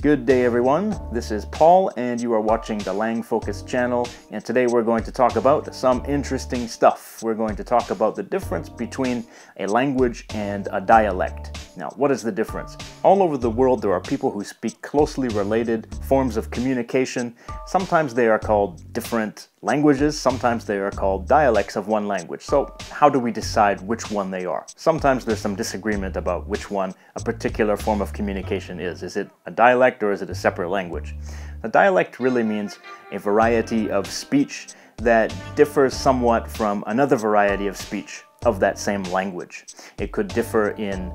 Good day everyone, this is Paul and you are watching the Lang Focus channel, and today we're going to talk about some interesting stuff. We're going to talk about the difference between a language and a dialect. Now, what is the difference? All over the world there are people who speak closely related forms of communication. Sometimes they are called different languages, sometimes they are called dialects of one language. So how do we decide which one they are? Sometimes there's some disagreement about which one a particular form of communication is. Is it a dialect or is it a separate language? A dialect really means a variety of speech that differs somewhat from another variety of speech of that same language. It could differ in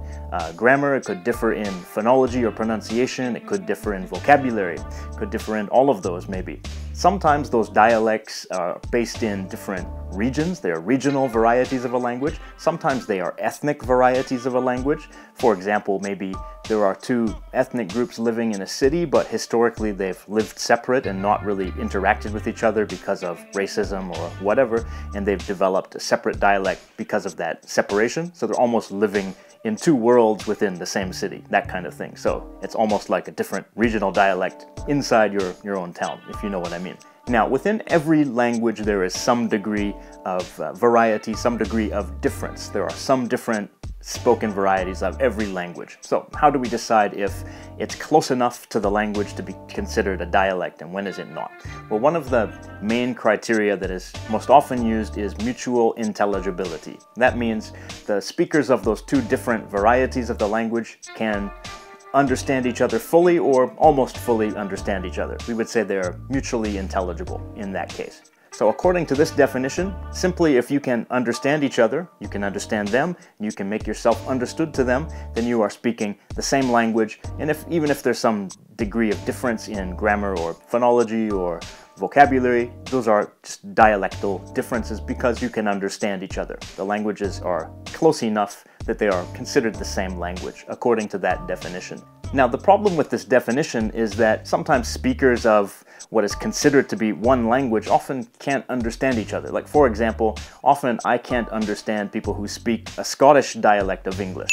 grammar, it could differ in phonology or pronunciation, it could differ in vocabulary, it could differ in all of those maybe. Sometimes those dialects are based in different regions. They are regional varieties of a language. Sometimes they are ethnic varieties of a language. For example, maybe there are two ethnic groups living in a city, but historically they've lived separate and not really interacted with each other because of racism or whatever, and they've developed a separate dialect because of that separation. So they're almost living in two worlds within the same city, that kind of thing. So it's almost like a different regional dialect inside your own town, if you know what I mean. Now, within every language there is some degree of variety, some degree of difference. There are some different spoken varieties of every language. So how do we decide if it's close enough to the language to be considered a dialect and when is it not? Well, one of the main criteria that is most often used is mutual intelligibility. That means the speakers of those two different varieties of the language can understand each other fully or almost fully understand each other. We would say they're mutually intelligible in that case. So according to this definition, simply if you can understand each other, you can understand them, you can make yourself understood to them, then you are speaking the same language. And even if there's some degree of difference in grammar or phonology or vocabulary, those are just dialectal differences because you can understand each other. The languages are close enough that they are considered the same language, according to that definition. Now, the problem with this definition is that sometimes speakers of what is considered to be one language often can't understand each other. Like, for example, often I can't understand people who speak a Scottish dialect of English.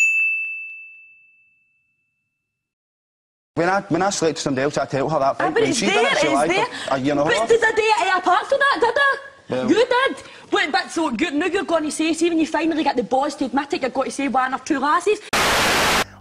When I select somebody else, I tell her that. But it's there, You know but did I do it apart from that, did I? Well, you did. But so now you're going to say, see when you finally get the balls to admit it, you're going to say one or two lasses.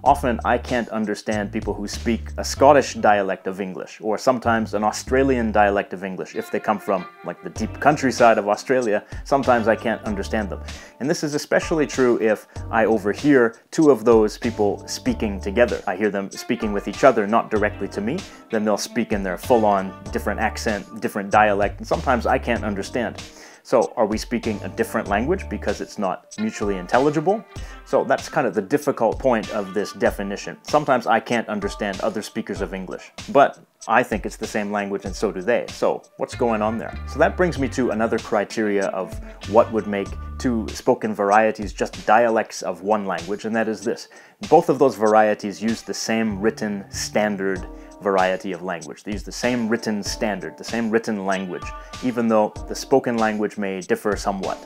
Often I can't understand people who speak a Scottish dialect of English, or sometimes an Australian dialect of English. If they come from like the deep countryside of Australia, sometimes I can't understand them. And this is especially true if I overhear two of those people speaking together. I hear them speaking with each other, not directly to me. Then they'll speak in their full-on different accent, different dialect, and sometimes I can't understand. So are we speaking a different language because it's not mutually intelligible? So that's kind of the difficult point of this definition. Sometimes I can't understand other speakers of English, but I think it's the same language and so do they. So what's going on there? So that brings me to another criteria of what would make two spoken varieties just dialects of one language, and that is this. Both of those varieties use the same written standard variety of language. They use the same written standard, the same written language, even though the spoken language may differ somewhat.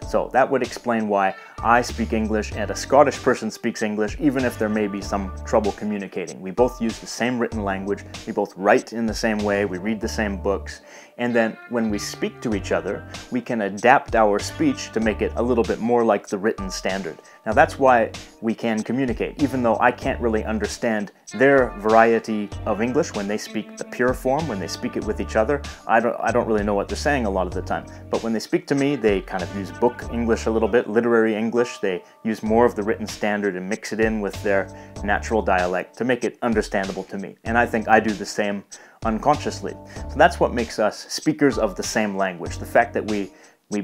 So that would explain why I speak English and a Scottish person speaks English, even if there may be some trouble communicating. We both use the same written language, we both write in the same way, we read the same books, and then when we speak to each other, we can adapt our speech to make it a little bit more like the written standard. Now that's why we can communicate, even though I can't really understand their variety of English when they speak the pure form, when they speak it with each other. I don't really know what they're saying a lot of the time. But when they speak to me, they kind of use book English a little bit, literary English. They use more of the written standard and mix it in with their natural dialect to make it understandable to me. And I think I do the same unconsciously. So that's what makes us speakers of the same language. The fact that we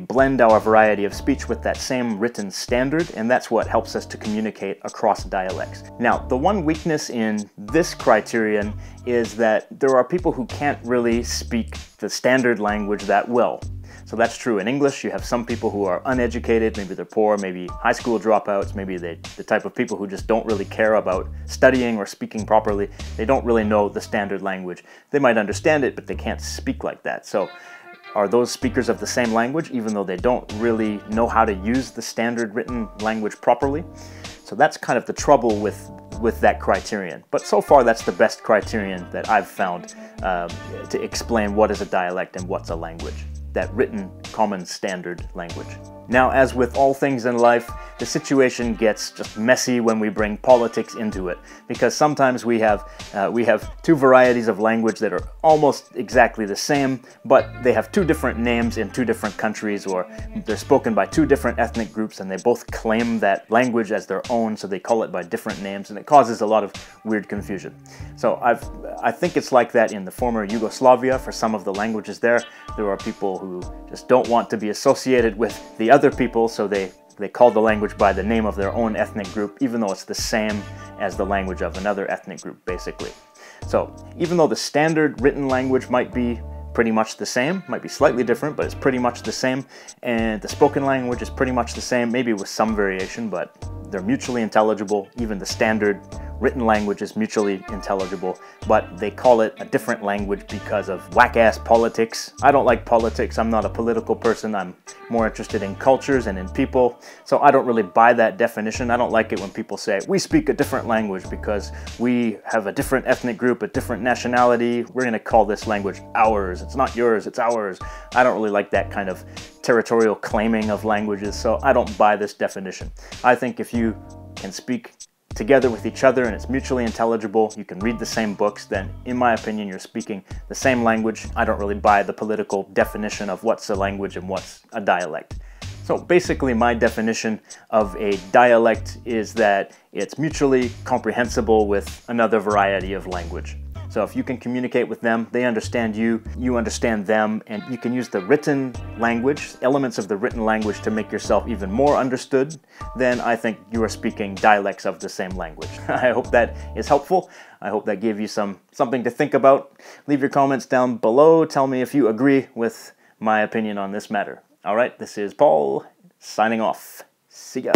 blend our variety of speech with that same written standard, and that's what helps us to communicate across dialects. Now, the one weakness in this criterion is that there are people who can't really speak the standard language that well. So that's true in English. You have some people who are uneducated, maybe they're poor, maybe high school dropouts, maybe they're the type of people who just don't really care about studying or speaking properly. They don't really know the standard language. They might understand it, but they can't speak like that. So are those speakers of the same language, even though they don't really know how to use the standard written language properly? So that's kind of the trouble with with that criterion. But so far, that's the best criterion that I've found to explain what is a dialect and what's a language. That written, common, standard language. Now, as with all things in life, the situation gets just messy when we bring politics into it, because sometimes we have two varieties of language that are almost exactly the same, but they have two different names in two different countries, or they're spoken by two different ethnic groups, and they both claim that language as their own, so they call it by different names, and it causes a lot of weird confusion. So I think it's like that in the former Yugoslavia. For some of the languages there are people who just don't want to be associated with the other people, so they call the language by the name of their own ethnic group, even though it's the same as the language of another ethnic group, basically. So even though the standard written language might be pretty much the same, might be slightly different, but it's pretty much the same, and the spoken language is pretty much the same, maybe with some variation, but they're mutually intelligible. Even the standard written language is mutually intelligible, but they call it a different language because of whack-ass politics. I don't like politics. I'm not a political person. I'm more interested in cultures and in people, so I don't really buy that definition. I don't like it when people say, we speak a different language because we have a different ethnic group, a different nationality. We're going to call this language ours. It's not yours, it's ours. I don't really like that kind of territorial claiming of languages, so I don't buy this definition. I think if you can speak together with each other and it's mutually intelligible, you can read the same books, then in my opinion you're speaking the same language. I don't really buy the political definition of what's a language and what's a dialect. So basically my definition of a dialect is that it's mutually comprehensible with another variety of language. So if you can communicate with them, they understand you, you understand them, and you can use the written language, elements of the written language to make yourself even more understood, then I think you are speaking dialects of the same language. I hope that is helpful. I hope that gave you something to think about. Leave your comments down below. Tell me if you agree with my opinion on this matter. All right, this is Paul signing off. See ya.